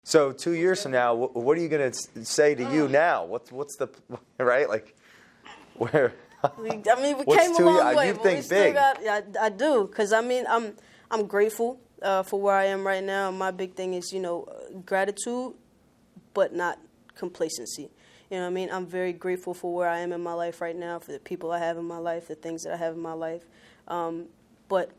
So 2 years from now, what are you going to say to you now? What's the right like? Where? We came What's a long way. You But think we still big? I do, because I'm grateful for where I am right now. My big thing is gratitude, but not complacency. You know what I mean? I'm very grateful for where I am in my life right now, for the people I have in my life, the things that I have in my life. But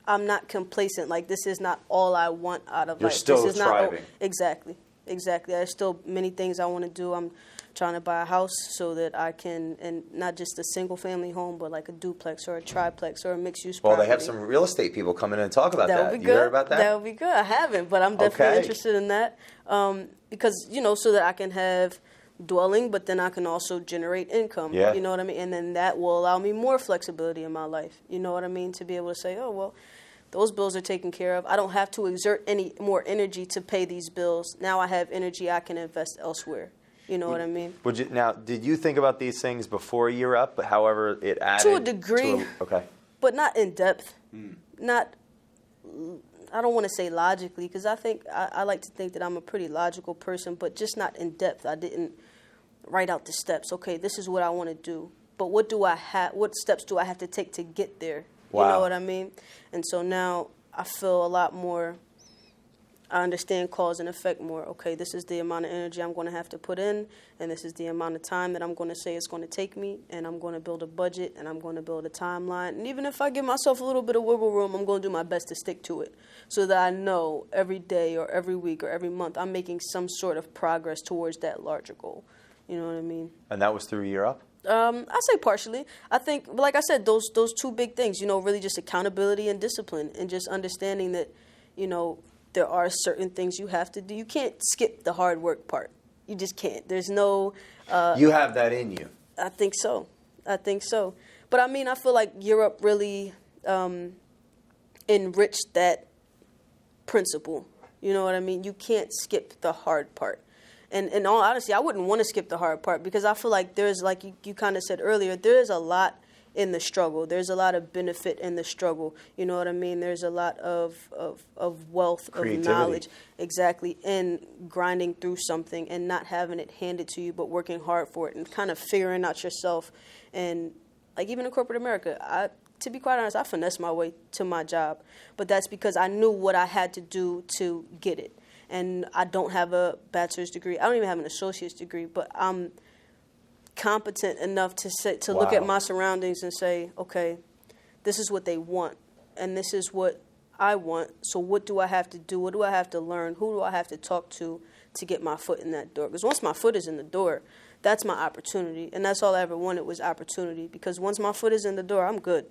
I'm not complacent. Like, this is not all I want out of You're life. still This is thriving. Exactly. There's still many things I want to do. I'm trying to buy a house so that I can, and not just a single family home, but like a duplex or a triplex or a mixed use property. Well, they have some real estate people come in and talk about that. That would be good. You heard about that? That would be good. I haven't, but I'm definitely interested in that. Because, so that I can have dwelling, but then I can also generate income. Yeah. You know what I mean? And then that will allow me more flexibility in my life. You know what I mean? To be able to say, oh, well, those bills are taken care of. I don't have to exert any more energy to pay these bills. Now I have energy I can invest elsewhere. You know what I mean? Now, did you think about these things before Year Up? However, it added to a degree. Okay. But not in depth. Not. I don't want to say logically, because I like to think that I'm a pretty logical person, but just not in depth. I didn't write out the steps. Okay, this is what I want to do, but what steps do I have to take to get there? Wow. You know what I mean? And so now I feel a lot more, I understand cause and effect more. Okay, this is the amount of energy I'm going to have to put in, and this is the amount of time that I'm going to say it's going to take me, and I'm going to build a budget, and I'm going to build a timeline. And even if I give myself a little bit of wiggle room, I'm going to do my best to stick to it, so that I know every day or every week or every month I'm making some sort of progress towards that larger goal. You know what I mean? And that was through Year Up? I say partially. I think, like I said, those two big things, really just accountability and discipline, and just understanding that, there are certain things you have to do. You can't skip the hard work part. You just can't. There's no... you have that in you. I think so. But I feel like Europe really enriched that principle. You know what I mean? You can't skip the hard part. And in all honesty, I wouldn't want to skip the hard part, because I feel like there's, like you kind of said earlier, there is a lot in the struggle. There's a lot of benefit in the struggle. You know what I mean? There's a lot of wealth, creativity, of knowledge, exactly, in grinding through something and not having it handed to you, but working hard for it and kind of figuring out yourself. And like even in corporate America, to be quite honest, I finessed my way to my job, but that's because I knew what I had to do to get it. And I don't have a bachelor's degree. I don't even have an associate's degree, but I'm competent enough to look at my surroundings and say, okay, this is what they want, and this is what I want. So what do I have to do? What do I have to learn? Who do I have to talk to get my foot in that door? Because once my foot is in the door, that's my opportunity, and that's all I ever wanted was opportunity. Because once my foot is in the door, I'm good.